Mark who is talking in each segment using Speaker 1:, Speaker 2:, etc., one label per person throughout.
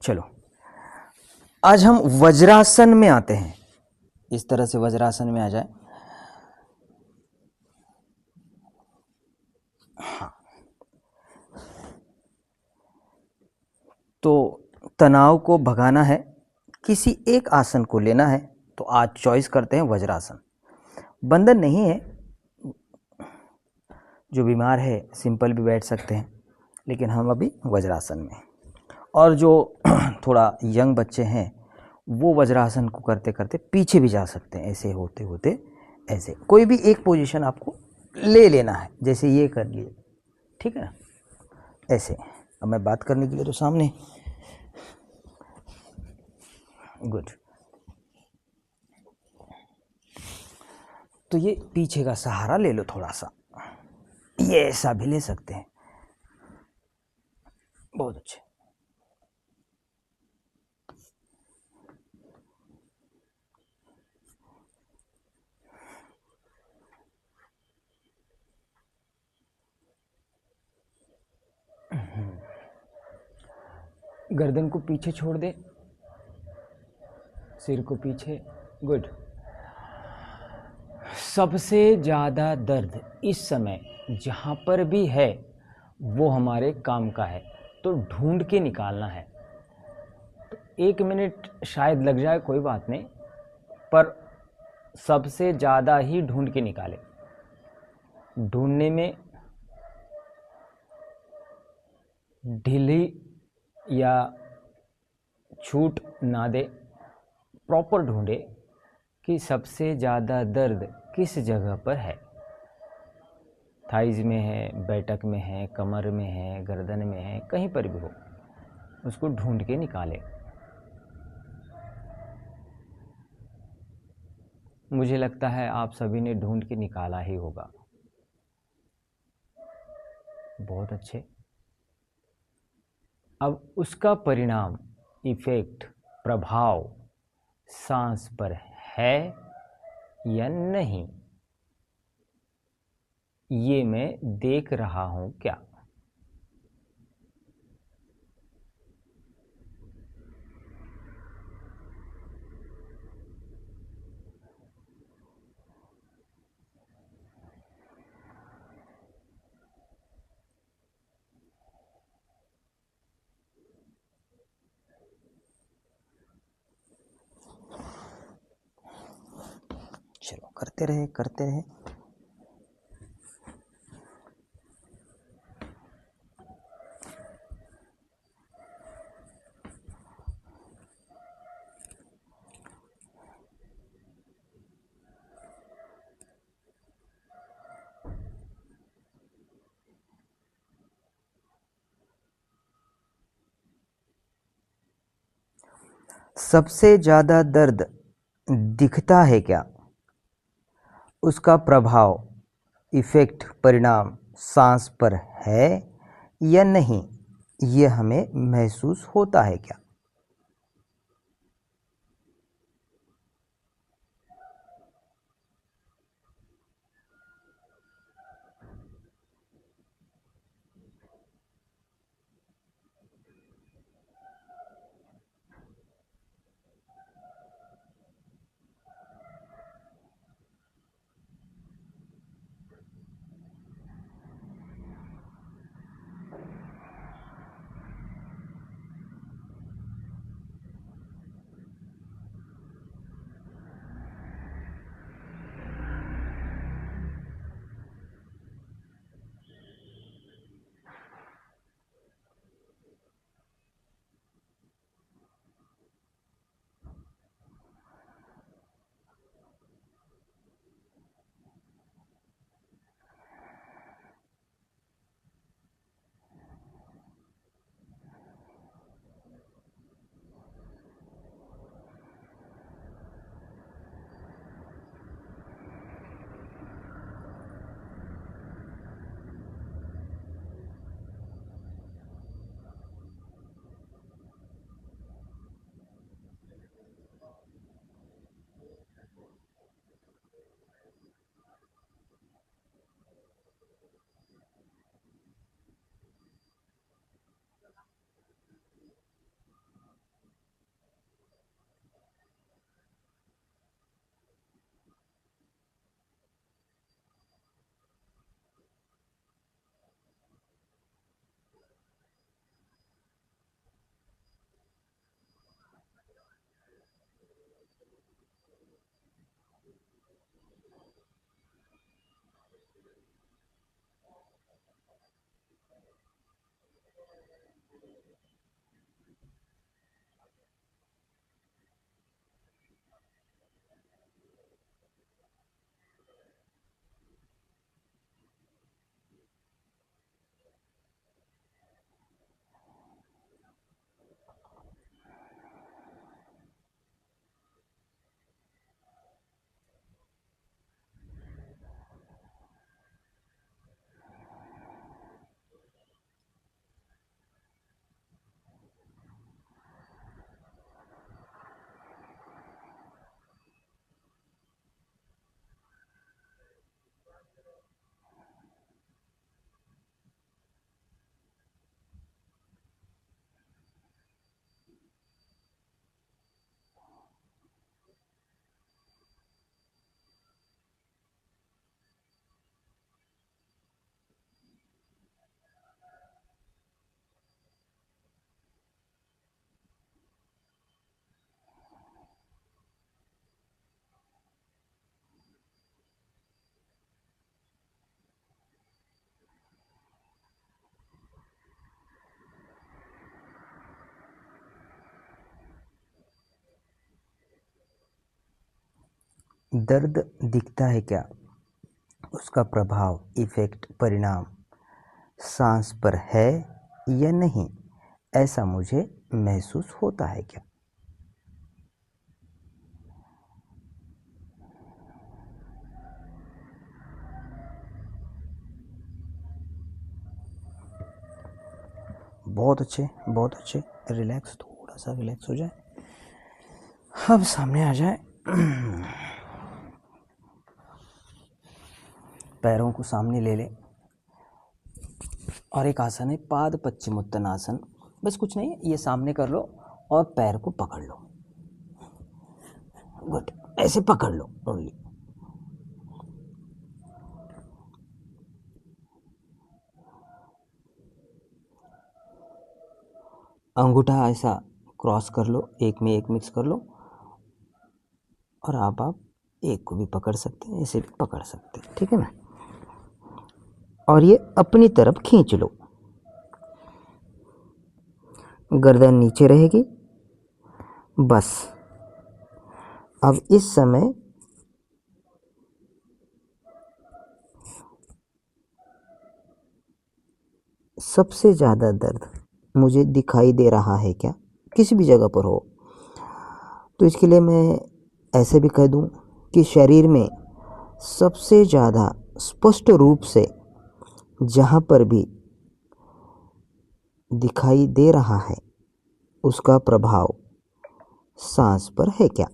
Speaker 1: चलो आज हम वज्रासन में आते हैं। इस तरह से वज्रासन में आ जाए। हाँ, तो तनाव को भगाना है, किसी एक आसन को लेना है, तो आज चॉइस करते हैं वज्रासन। बंधन नहीं है, जो बीमार है सिंपल भी बैठ सकते हैं, लेकिन हम अभी वज्रासन में। और जो थोड़ा यंग बच्चे हैं वो वज्रासन को करते करते पीछे भी जा सकते हैं, ऐसे होते होते ऐसे। कोई भी एक पोजीशन आपको ले लेना है, जैसे ये कर लिए, ठीक है ना, ऐसे। अब मैं बात करने के लिए तो सामने, गुड। तो ये पीछे का सहारा ले लो थोड़ा सा, ये ऐसा भी ले सकते हैं, बहुत अच्छे। गर्दन को पीछे छोड़ दे, सिर को पीछे, गुड। सबसे ज़्यादा दर्द इस समय जहाँ पर भी है वो हमारे काम का है, तो ढूंढ के निकालना है। तो 1 मिनट शायद लग जाए, कोई बात नहीं, पर सबसे ज़्यादा ही ढूंढ के निकाले। ढूंढने में ढीली या छूट ना दे, प्रॉपर ढूंढे कि सबसे ज़्यादा दर्द किस जगह पर है। थाइज में है, बैटक में है, कमर में है, गर्दन में है, कहीं पर भी हो, उसको ढूंढ के निकाले। मुझे लगता है आप सभी ने ढूंढ के निकाला ही होगा। बहुत अच्छे। अब उसका परिणाम, इफेक्ट, प्रभाव सांस पर है या नहीं, ये मैं देख रहा हूं क्या। चलो करते रहे करते रहे। सबसे ज़्यादा दर्द दिखता है क्या, उसका प्रभाव, इफेक्ट, परिणाम सांस पर है या नहीं, ये हमें महसूस होता है क्या। दर्द दिखता है क्या, उसका प्रभाव, इफ़ेक्ट, परिणाम सांस पर है या नहीं, ऐसा मुझे महसूस होता है क्या। बहुत अच्छे, बहुत अच्छे। रिलैक्स, थोड़ा सा रिलैक्स हो जाए। अब सामने आ जाए। पैरों को सामने ले ले और एक आसन है पाद पश्चिमोत्तानासन। बस कुछ नहीं है, ये सामने कर लो और पैर को पकड़ लो। गुड, ऐसे पकड़ लो ओनली। अंगूठा ऐसा क्रॉस कर लो, एक में एक मिक्स कर लो और आप एक को भी पकड़ सकते हैं, ऐसे भी पकड़ सकते हैं, ठीक है ना। और ये अपनी तरफ खींच लो, गर्दन नीचे रहेगी। बस अब इस समय सबसे ज़्यादा दर्द मुझे दिखाई दे रहा है क्या, किसी भी जगह पर हो तो इसके लिए मैं ऐसे भी कह दूं कि शरीर में सबसे ज़्यादा स्पष्ट रूप से जहाँ पर भी दिखाई दे रहा है उसका प्रभाव सांस पर है क्या।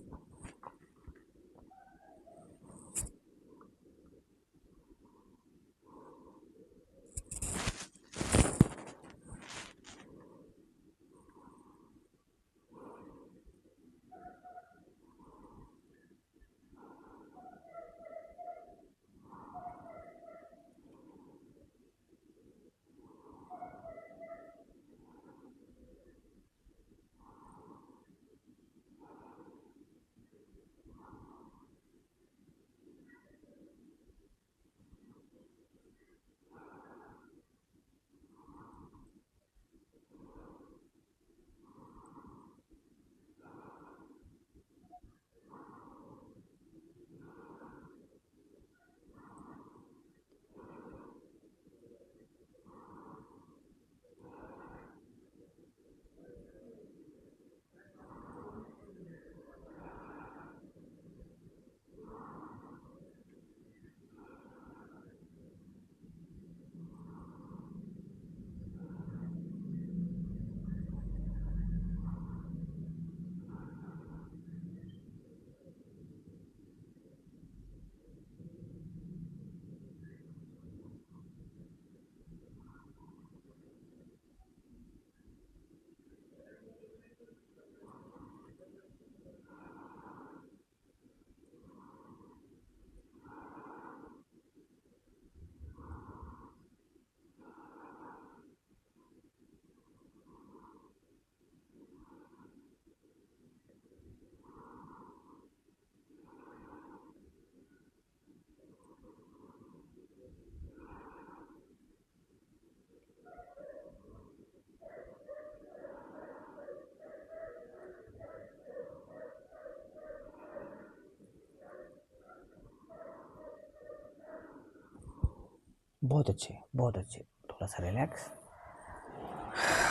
Speaker 1: बहुत अच्छे, बहुत अच्छे। थोड़ा सा रिलैक्स।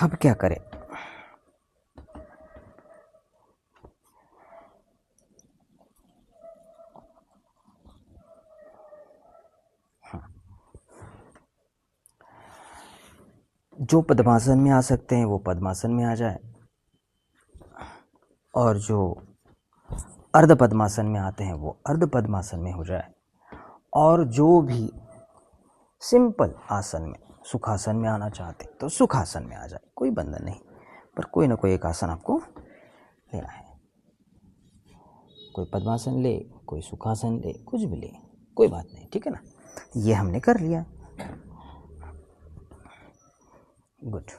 Speaker 1: अब क्या करें। जो पद्मासन में आ सकते हैं वो पद्मासन में आ जाए, और जो अर्ध पद्मासन में आते हैं वो अर्ध पद्मासन में हो जाए, और जो भी सिंपल आसन में सुखासन में आना चाहते तो सुखासन में आ जाए, कोई बंधन नहीं, पर कोई ना कोई एक आसन आपको लेना है। कोई पद्मासन ले, कोई सुखासन ले, कुछ भी ले, कोई बात नहीं, ठीक है ना। ये हमने कर लिया। गुड।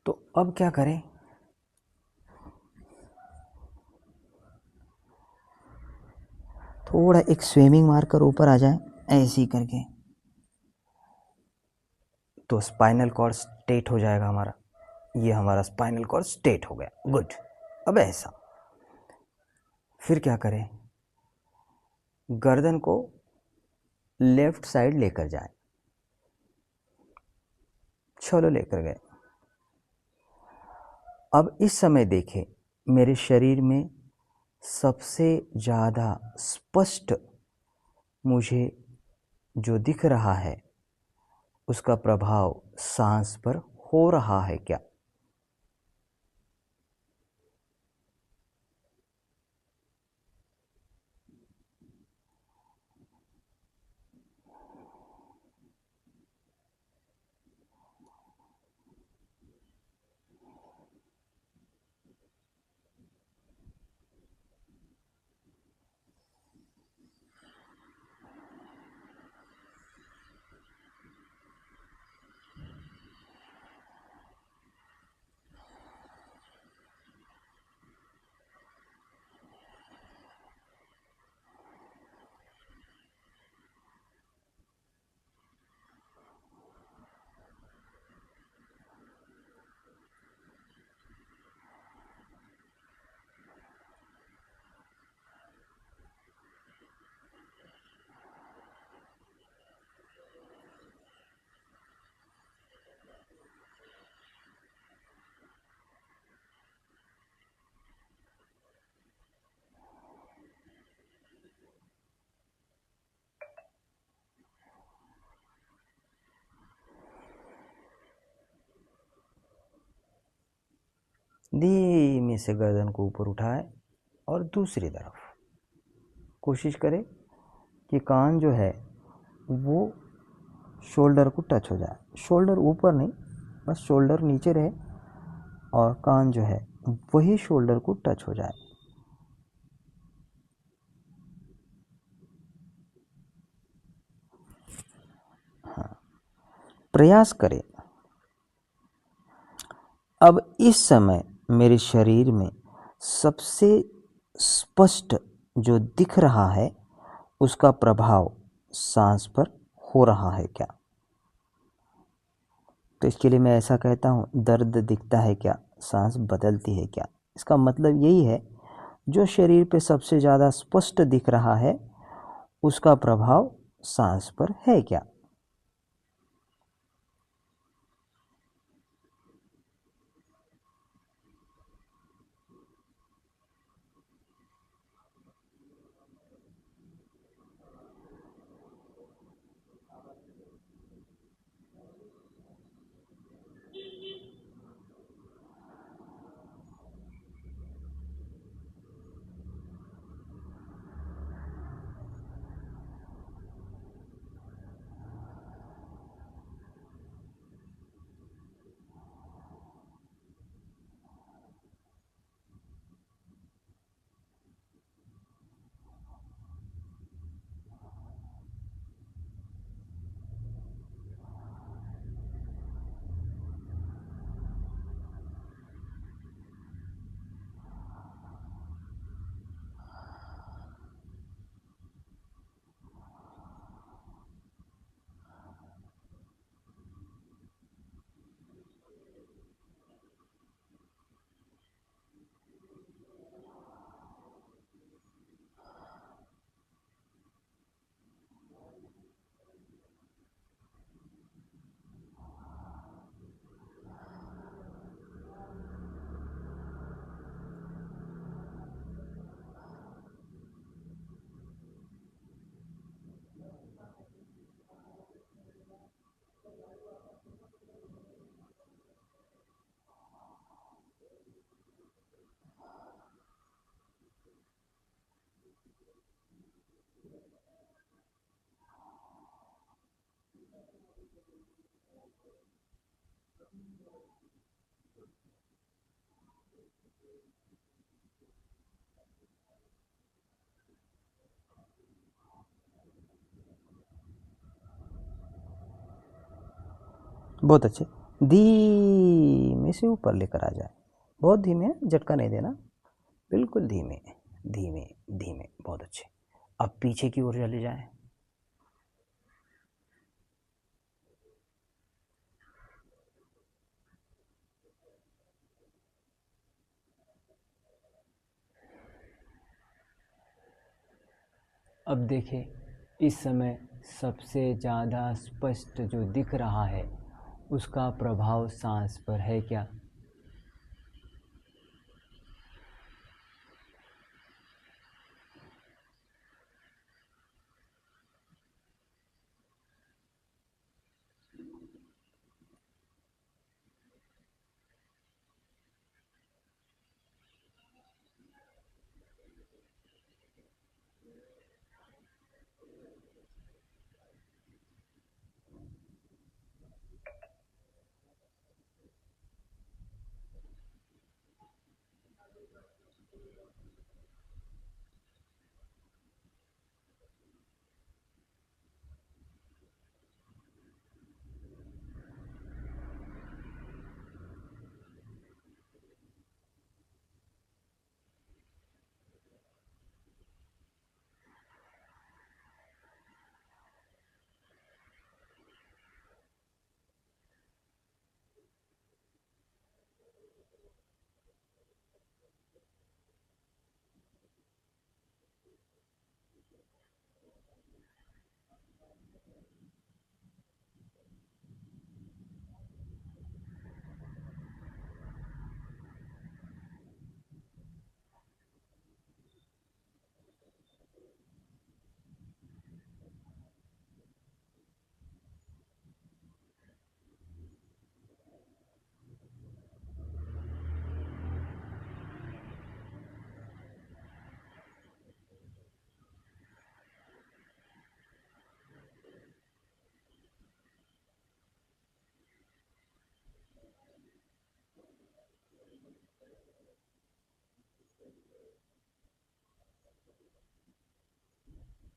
Speaker 1: तो अब क्या करें। थोड़ा एक स्विमिंग मारकर ऊपर आ जाए ऐसे ही करके, तो स्पाइनल कॉर्ड स्ट्रेट हो जाएगा हमारा। ये हमारा स्पाइनल कॉर्ड स्ट्रेट हो गया। गुड। अब ऐसा फिर क्या करें, गर्दन को लेफ्ट साइड लेकर जाएं। चलो लेकर गए। अब इस समय देखें, मेरे शरीर में सबसे ज़्यादा स्पष्ट मुझे जो दिख रहा है उसका प्रभाव सांस पर हो रहा है क्या? धीमे से गर्दन को ऊपर उठाए और दूसरी तरफ कोशिश करें कि कान जो है वो शोल्डर को टच हो जाए। शोल्डर ऊपर नहीं, बस शोल्डर नीचे रहे और कान जो है वही शोल्डर को टच हो जाए। हाँ, प्रयास करें। अब इस समय मेरे शरीर में सबसे स्पष्ट जो दिख रहा है उसका प्रभाव सांस पर हो रहा है क्या? तो इसके लिए मैं ऐसा कहता हूँ, दर्द दिखता है क्या, सांस बदलती है क्या? इसका मतलब यही है, जो शरीर पे सबसे ज़्यादा स्पष्ट दिख रहा है उसका प्रभाव सांस पर है क्या? बहुत अच्छे। धीमे से ऊपर लेकर आ जाए। बहुत धीमे, झटका नहीं देना, बिल्कुल धीमे धीमे धीमे। बहुत अच्छे। अब पीछे की ओर चले जाएं।
Speaker 2: अब देखें, इस समय सबसे ज़्यादा स्पष्ट जो दिख रहा है उसका प्रभाव सांस पर है क्या?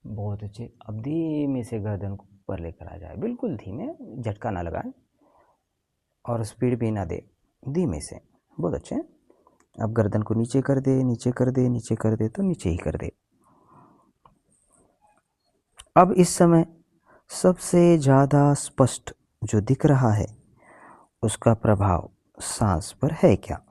Speaker 1: बहुत अच्छे। अब धीमे से गर्दन को ऊपर लेकर आ जाए, बिल्कुल धीमे, झटका ना लगाए और स्पीड भी ना दे, धीमे से। बहुत अच्छे। अब गर्दन को नीचे कर दे, नीचे कर दे, नीचे कर दे तो नीचे ही कर दे। अब इस समय सबसे ज़्यादा स्पष्ट जो दिख रहा है उसका प्रभाव सांस पर है क्या?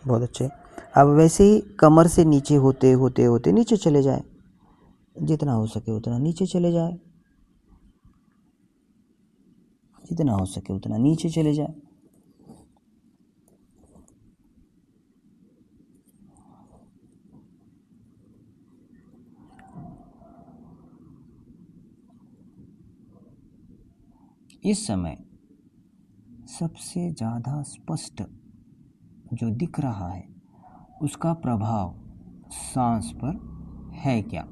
Speaker 1: बहुत अच्छे। अब वैसे ही कमर से नीचे होते होते होते नीचे चले जाए, जितना हो सके उतना नीचे चले जाए, जितना हो सके उतना नीचे चले जाए। इस समय सबसे ज़्यादा स्पष्ट जो दिख रहा है उसका प्रभाव सांस पर है क्या?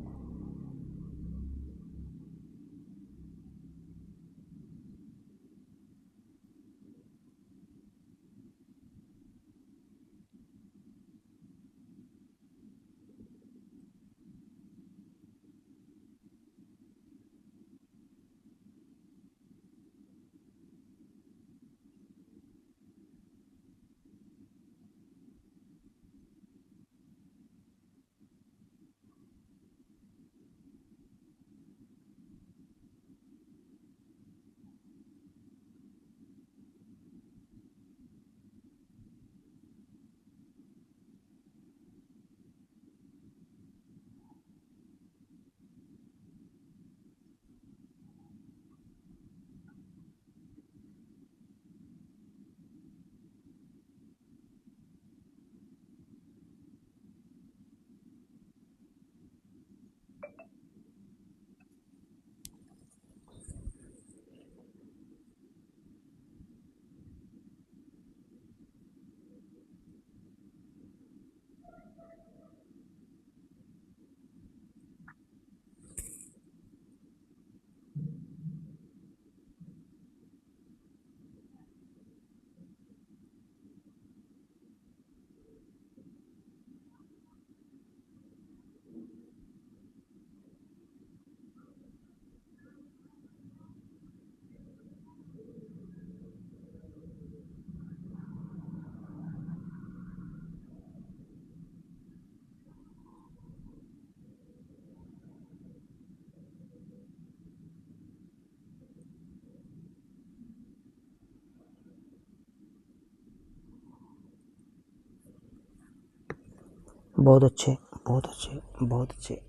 Speaker 1: बहुत अच्छे, बहुत अच्छे, बहुत अच्छे,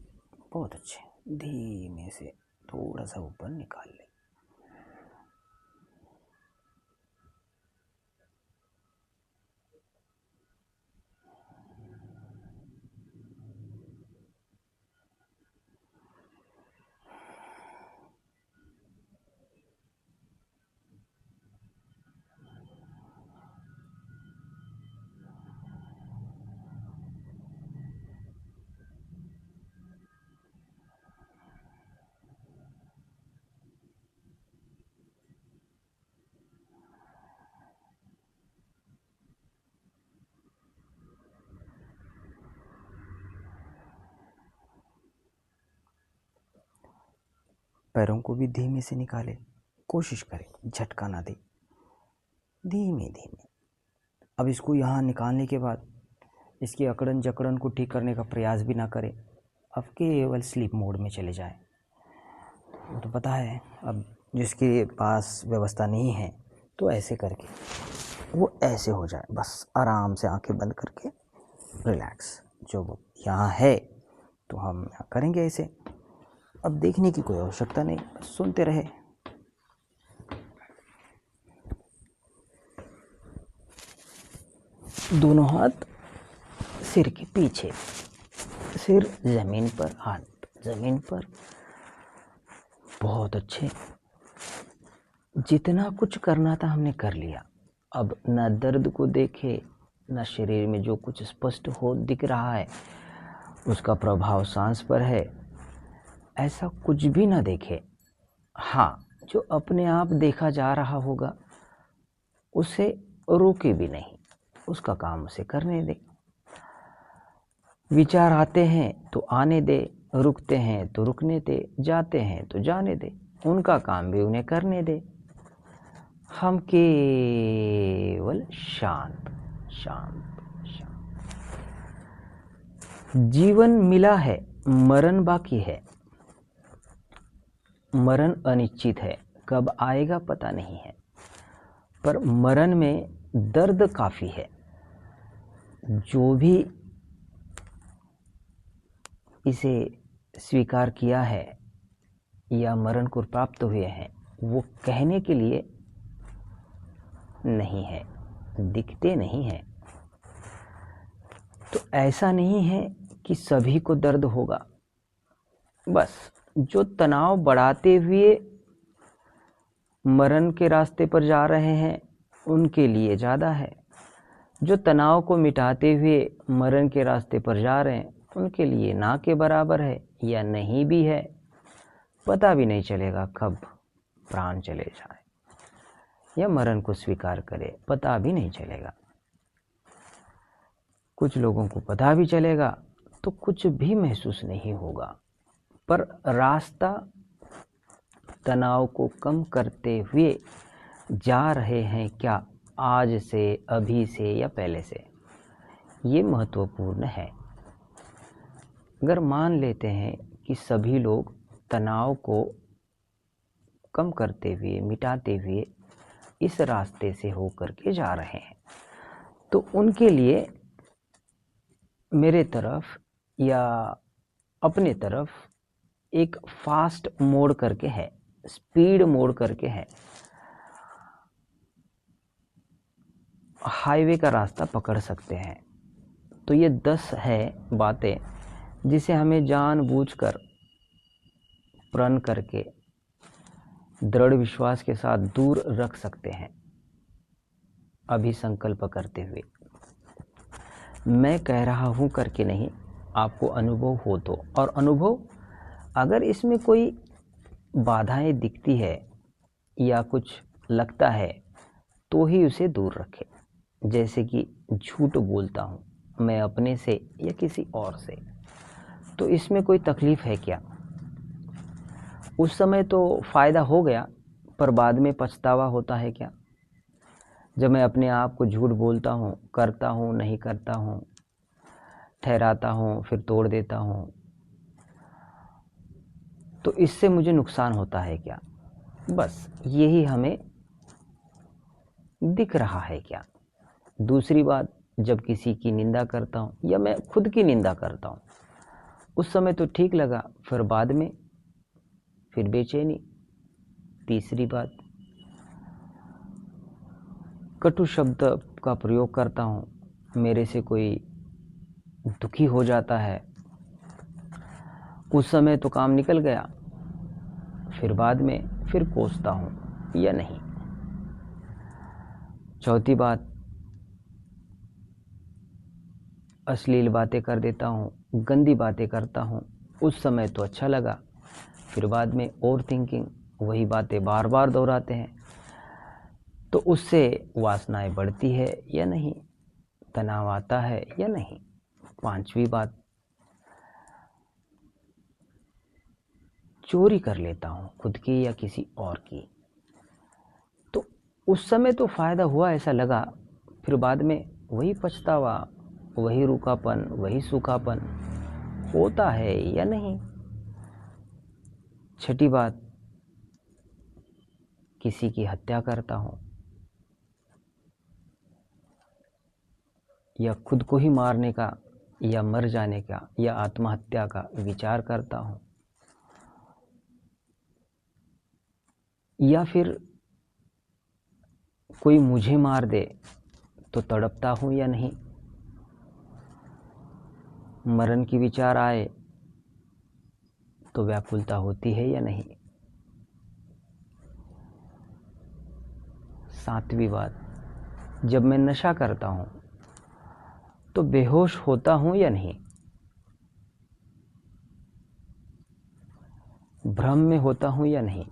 Speaker 1: बहुत अच्छे। धीमे से थोड़ा सा ऊपर निकाल ले। पैरों को भी धीमे से निकाले, कोशिश करें झटका ना दे, धीमे धीमे। अब इसको यहाँ निकालने के बाद इसकी अकड़न जकड़न को ठीक करने का प्रयास भी ना करें, अब केवल स्लीप मोड में चले जाए। वो तो पता है, अब जिसके पास व्यवस्था नहीं है तो ऐसे करके वो ऐसे हो जाए, बस आराम से आंखें बंद करके रिलैक्स। जो वो यहाँ है तो हम यहाँ करेंगे ऐसे। अब देखने की कोई आवश्यकता नहीं, बस सुनते रहे। दोनों हाथ सिर के पीछे, सिर जमीन पर, हाथ जमीन पर। बहुत अच्छे, जितना कुछ करना था हमने कर लिया। अब ना दर्द को देखे, ना शरीर में जो कुछ स्पष्ट हो दिख रहा है उसका प्रभाव सांस पर है, ऐसा कुछ भी ना देखे। हाँ, जो अपने आप देखा जा रहा होगा उसे रोके भी नहीं, उसका काम उसे करने दे। विचार आते हैं तो आने दे, रुकते हैं तो रुकने दे, जाते हैं तो जाने दे, उनका काम भी उन्हें करने दे। हम केवल शांत शांत शांत। जीवन मिला है, मरण बाकी है। मरण अनिश्चित है, कब आएगा पता नहीं है, पर मरण में दर्द काफ़ी है। जो भी इसे स्वीकार किया है या मरण को प्राप्त हुए हैं, वो कहने के लिए नहीं है, दिखते नहीं हैं। तो ऐसा नहीं है कि सभी को दर्द होगा, बस जो तनाव बढ़ाते हुए मरण के रास्ते पर जा रहे हैं उनके लिए ज़्यादा है। जो तनाव को मिटाते हुए मरण के रास्ते पर जा रहे हैं उनके लिए ना के बराबर है, या नहीं भी है। पता भी नहीं चलेगा कब प्राण चले जाए या मरण को स्वीकार करे, पता भी नहीं चलेगा। कुछ लोगों को पता भी चलेगा तो कुछ भी महसूस नहीं होगा, पर रास्ता तनाव को कम करते हुए जा रहे हैं क्या, आज से, अभी से या पहले से, ये महत्वपूर्ण है। अगर मान लेते हैं कि सभी लोग तनाव को कम करते हुए, मिटाते हुए इस रास्ते से होकर के जा रहे हैं, तो उनके लिए मेरे तरफ या अपने तरफ एक फास्ट मोड करके है, स्पीड मोड करके है। हाईवे का रास्ता पकड़ सकते हैं। तो ये 10 है बातें जिसे हमें जानबूझकर, प्रण करके, दृढ़ विश्वास के साथ दूर रख सकते हैं। अभी संकल्प करते हुए, मैं कह रहा हूँ करके नहीं, आपको अनुभव हो तो। और अनुभव, अगर इसमें कोई बाधाएं दिखती है या कुछ लगता है तो ही उसे दूर रखें। जैसे कि झूठ बोलता हूँ मैं अपने से या किसी और से, तो इसमें कोई तकलीफ़ है क्या? उस समय तो फ़ायदा हो गया, पर बाद में पछतावा होता है क्या? जब मैं अपने आप को झूठ बोलता हूँ, करता हूँ, नहीं करता हूँ, ठहराता हूँ, फिर तोड़ देता हूँ, तो इससे मुझे नुकसान होता है क्या? बस यही हमें दिख रहा है क्या? दूसरी बात, जब किसी की निंदा करता हूँ या मैं खुद की निंदा करता हूँ, उस समय तो ठीक लगा, फिर बाद में फिर बेचैनी। तीसरी बात, कटु शब्द का प्रयोग करता हूँ, मेरे से कोई दुखी हो जाता है, उस समय तो काम निकल गया, फिर बाद में फिर कोसता हूँ या नहीं। चौथी बात, अश्लील बातें कर देता हूँ, गंदी बातें करता हूँ, उस समय तो अच्छा लगा, फिर बाद में ओवर थिंकिंग, वही बातें बार बार दोहराते हैं, तो उससे वासनाएं बढ़ती है या नहीं, तनाव आता है या नहीं। पांचवी बात, चोरी कर लेता हूँ खुद की या किसी और की, तो उस समय तो फायदा हुआ ऐसा लगा, फिर बाद में वही पछतावा, वही रूखापन, वही सूखापन होता है या नहीं। छठी बात, किसी की हत्या करता हूँ या खुद को ही मारने का या मर जाने का या आत्महत्या का विचार करता हूँ, या फिर कोई मुझे मार दे तो तड़पता हूँ या नहीं। मरण की विचार आए तो व्याकुलता होती है या नहीं। सातवीं बात, जब मैं नशा करता हूँ तो बेहोश होता हूँ या नहीं, भ्रम में होता हूँ या नहीं।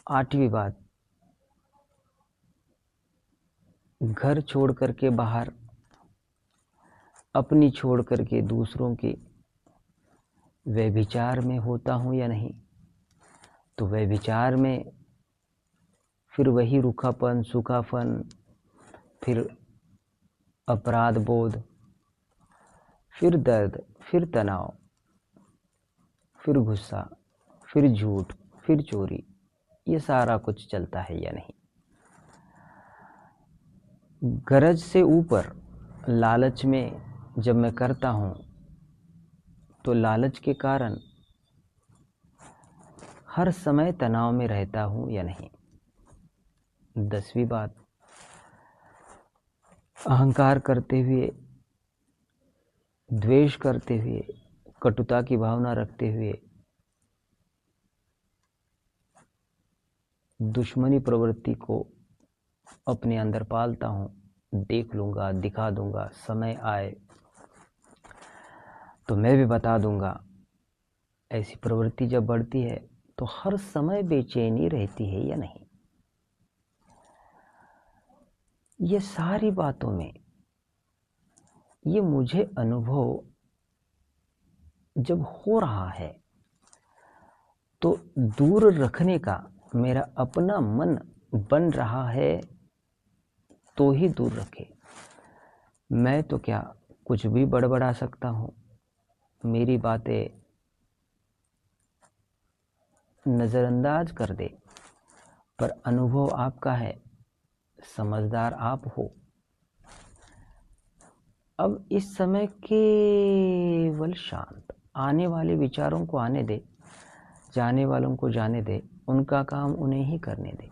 Speaker 1: आठवीं बात, घर छोड़ करके बाहर, अपनी छोड़ करके दूसरों की व्यभिचार में होता हूँ या नहीं। तो व्यभिचार में फिर वही रूखापन, सूखापन, फिर अपराध बोध, फिर दर्द, फिर तनाव, फिर गुस्सा, फिर झूठ, फिर चोरी, ये सारा कुछ चलता है या नहीं। गरज से ऊपर लालच में जब मैं करता हूँ तो लालच के कारण हर समय तनाव में रहता हूँ या नहीं। 10वीं बात, अहंकार करते हुए, द्वेष करते हुए, कटुता की भावना रखते हुए, दुश्मनी प्रवृत्ति को अपने अंदर पालता हूँ। देख लूँगा, दिखा दूँगा, समय आए तो मैं भी बता दूँगा। ऐसी प्रवृत्ति जब बढ़ती है तो हर समय बेचैनी रहती है या नहीं। ये सारी बातों में ये मुझे अनुभव जब हो रहा है तो दूर रखने का मेरा अपना मन बन रहा है, तो ही दूर रखे। मैं तो क्या कुछ भी बड़बड़ा सकता हूँ, मेरी बातें नज़रअंदाज कर दे, पर अनुभव आपका है, समझदार आप हो। अब इस समय केवल शांत, आने वाले विचारों को आने दे, जाने वालों को जाने दे, उनका काम उन्हें ही करने दे।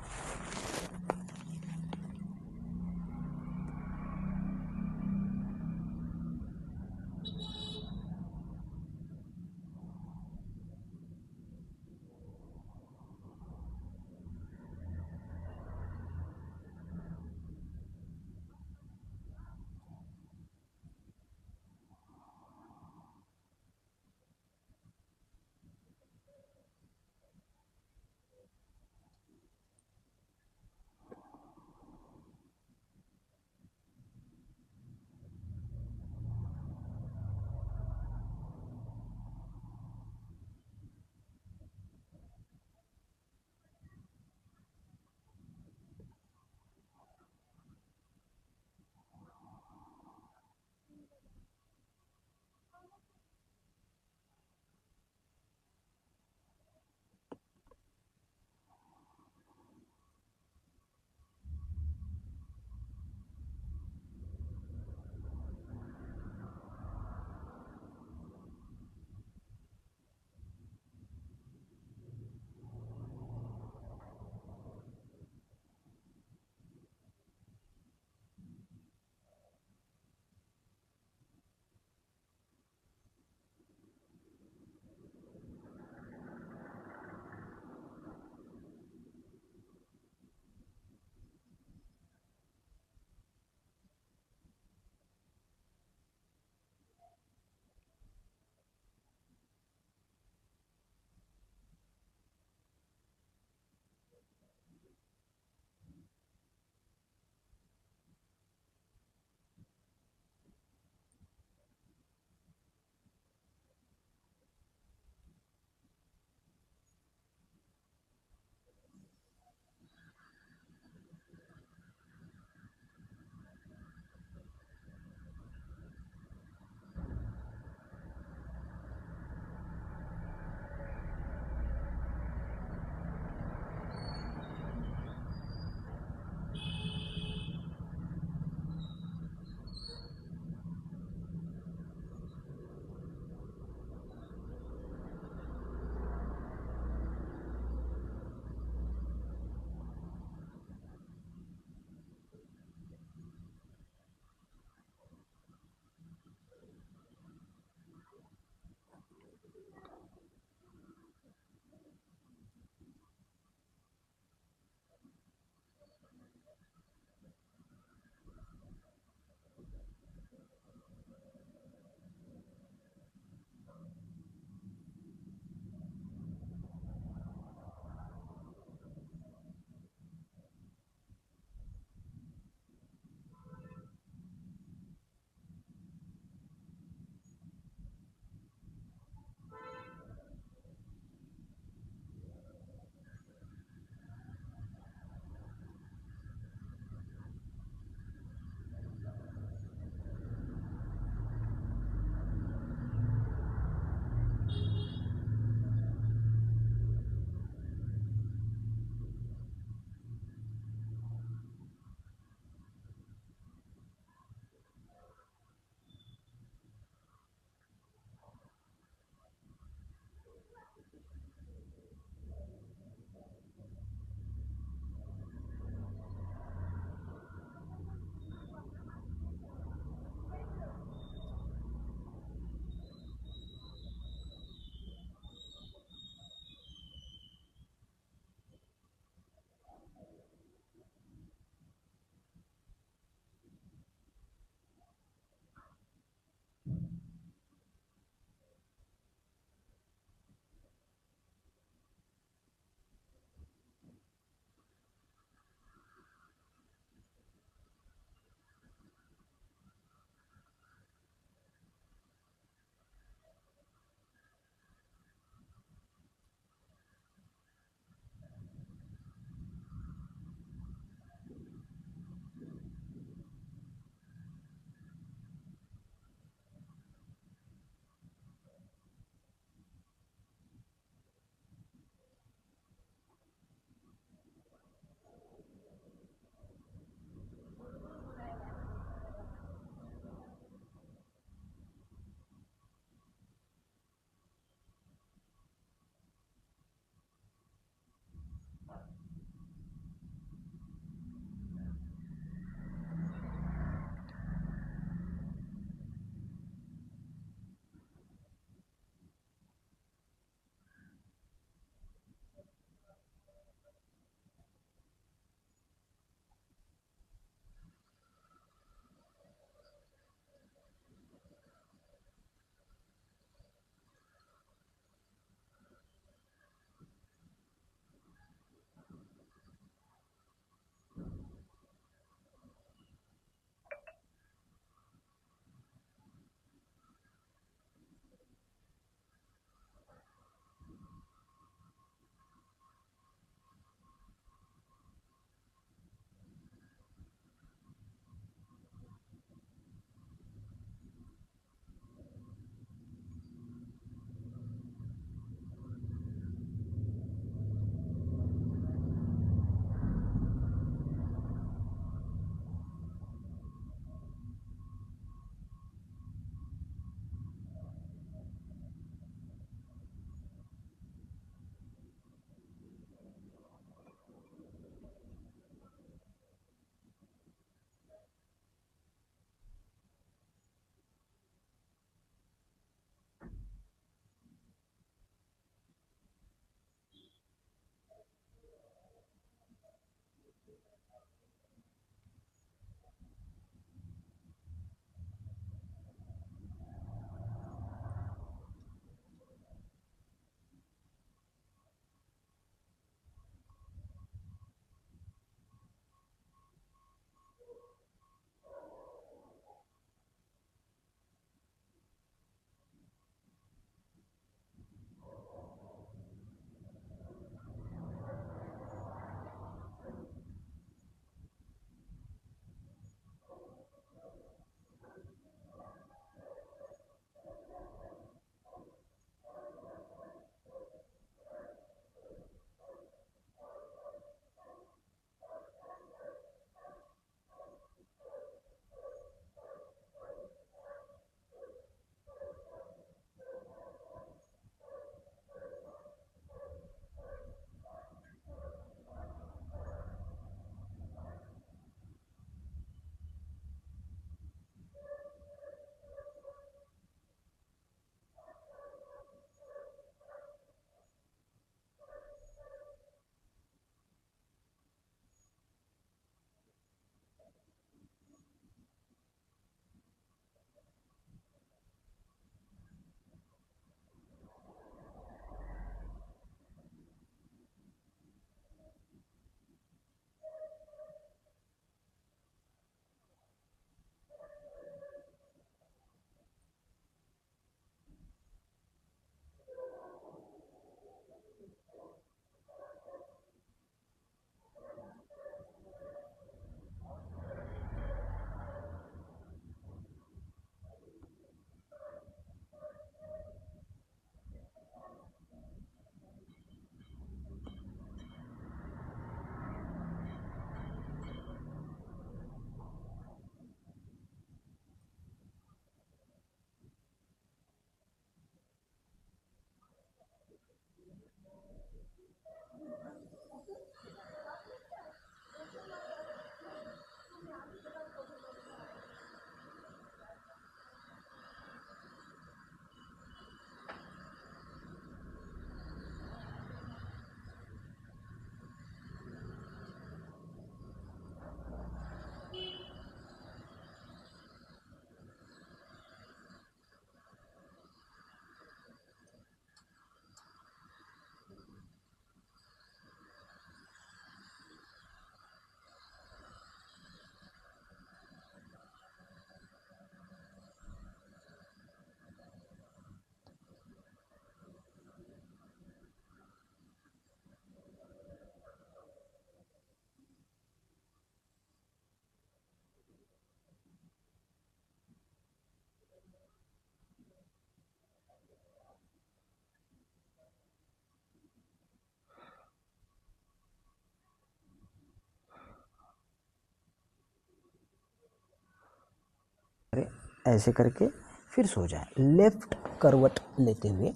Speaker 1: ऐसे करके फिर सो जाएं। लेफ्ट करवट लेते हुए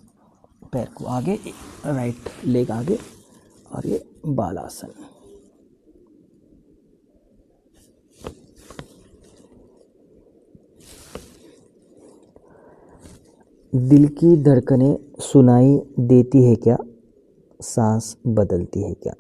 Speaker 1: पैर को आगे, राइट लेग आगे, और ये बालासन। दिल की धड़कनें सुनाई देती है क्या? सांस बदलती है क्या?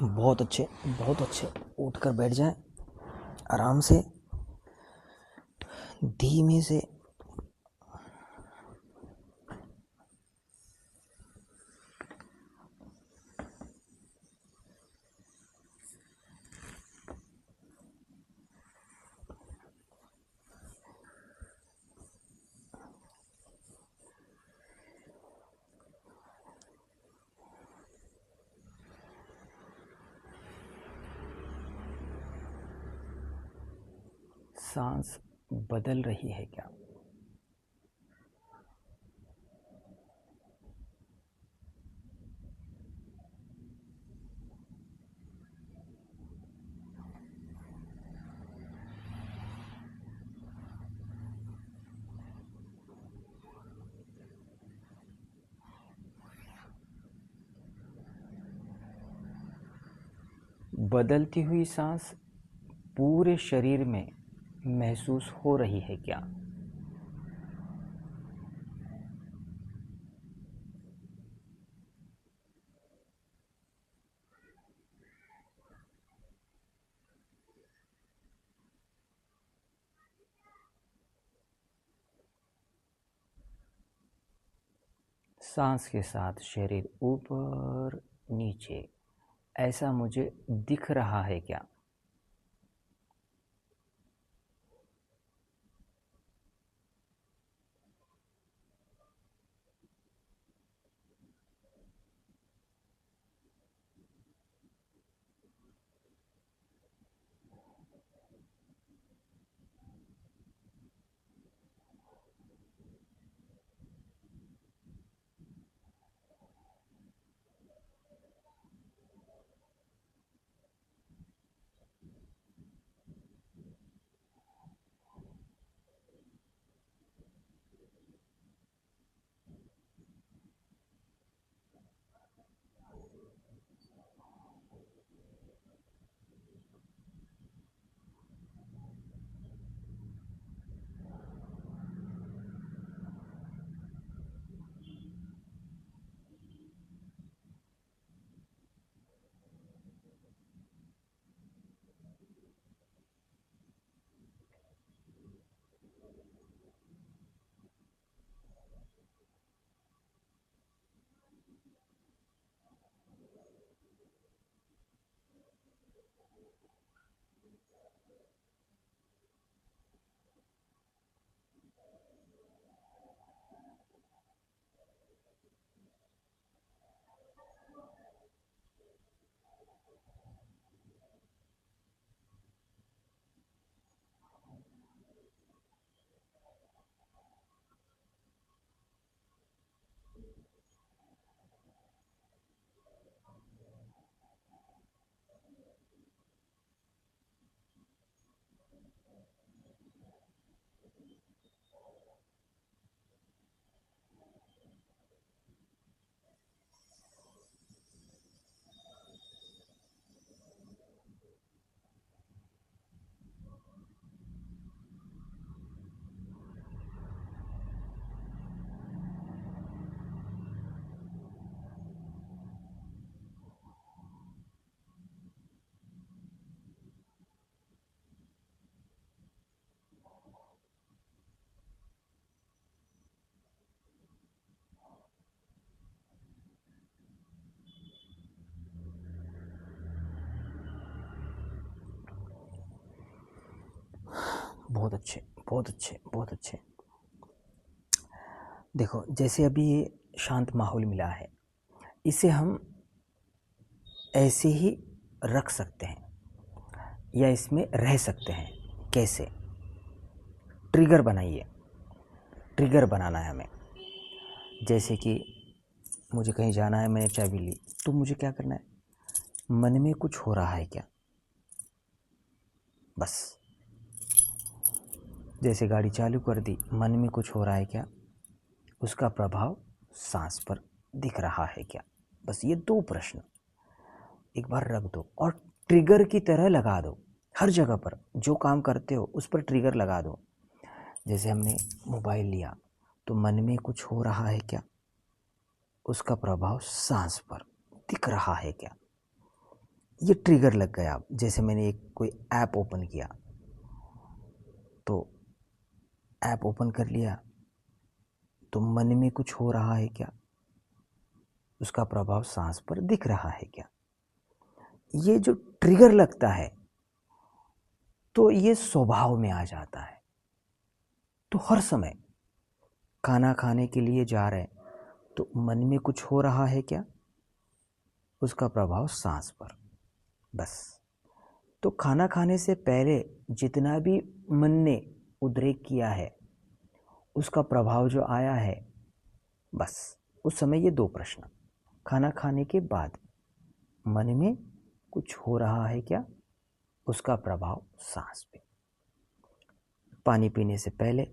Speaker 1: बहुत अच्छे, बहुत अच्छे। उठकर बैठ जाएं आराम से, धीमे से। सांस बदल रही है क्या? बदलती हुई सांस पूरे शरीर में महसूस हो रही है क्या? सांस के साथ शरीर ऊपर नीचे ऐसा मुझे दिख रहा है क्या? बहुत अच्छे, बहुत अच्छे, बहुत अच्छे। देखो जैसे अभी ये शांत माहौल मिला है, इसे हम ऐसे ही रख सकते हैं या इसमें रह सकते हैं। कैसे? ट्रिगर बनाइए, ट्रिगर बनाना है हमें। जैसे कि मुझे कहीं जाना है, मैंने चाबी ली, तो मुझे क्या करना है? मन में कुछ हो रहा है क्या? बस। जैसे गाड़ी चालू कर दी, मन में कुछ हो रहा है क्या? उसका प्रभाव सांस पर दिख रहा है क्या? बस ये 2 प्रश्न एक बार रख दो और ट्रिगर की तरह लगा दो। हर जगह पर जो काम करते हो उस पर ट्रिगर लगा दो। जैसे हमने मोबाइल लिया तो मन में कुछ हो रहा है क्या? उसका प्रभाव सांस पर दिख रहा है क्या? ये ट्रिगर लग गया। जैसे मैंने एक कोई ऐप ओपन किया, तो ऐप ओपन कर लिया तो मन में कुछ हो रहा है क्या? उसका प्रभाव सांस पर दिख रहा है क्या? ये जो ट्रिगर लगता है तो ये स्वभाव में आ जाता है। तो हर समय खाना खाने के लिए जा रहे हैं तो मन में कुछ हो रहा है क्या? उसका प्रभाव सांस पर। बस। तो खाना खाने से पहले जितना भी मन ने उद्रेक किया है उसका प्रभाव जो आया है, बस उस समय ये 2 प्रश्न। खाना खाने के बाद मन में कुछ हो रहा है क्या? उसका प्रभाव सांस पे। पानी पीने से पहले,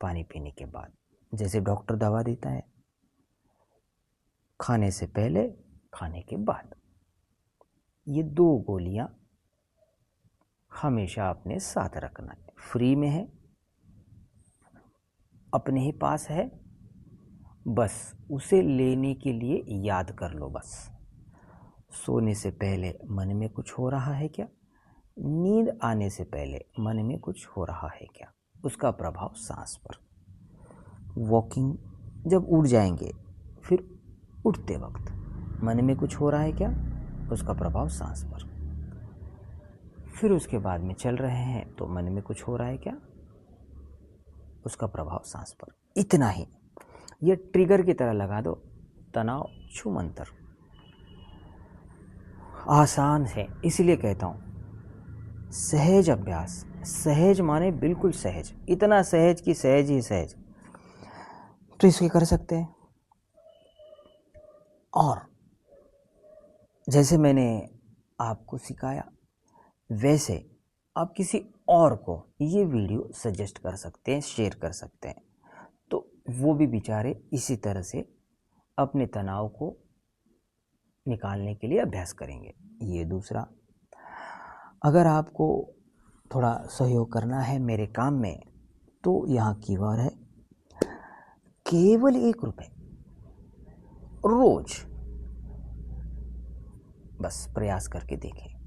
Speaker 1: पानी पीने के बाद। जैसे डॉक्टर दवा देता है, खाने से पहले, खाने के बाद। ये 2 गोलियां हमेशा अपने साथ रखना है। फ्री में है, अपने ही पास है, बस उसे लेने के लिए याद कर लो। बस सोने से पहले मन में कुछ हो रहा है क्या? नींद आने से पहले मन में कुछ हो रहा है क्या? उसका प्रभाव सांस पर। वॉकिंग जब उठ जाएंगे, फिर उठते वक्त मन में कुछ हो रहा है क्या? उसका प्रभाव सांस पर। फिर उसके बाद में चल रहे हैं तो मन में कुछ हो रहा है क्या? उसका प्रभाव सांस पर। इतना ही। ये ट्रिगर की तरह लगा दो। तनाव छू मंतर। आसान है, इसलिए कहता हूँ सहज अभ्यास। सहज माने बिल्कुल सहज, इतना सहज कि सहज ही सहज। तो इसके कर सकते हैं। और जैसे मैंने आपको सिखाया वैसे आप किसी और को ये वीडियो सजेस्ट कर सकते हैं, शेयर कर सकते हैं, तो वो भी बेचारे इसी तरह से अपने तनाव को निकालने के लिए अभ्यास करेंगे। ये दूसरा, अगर आपको थोड़ा सहयोग करना है मेरे काम में तो यहाँ कीवर्ड है केवल ₹1 रोज। बस प्रयास करके देखें।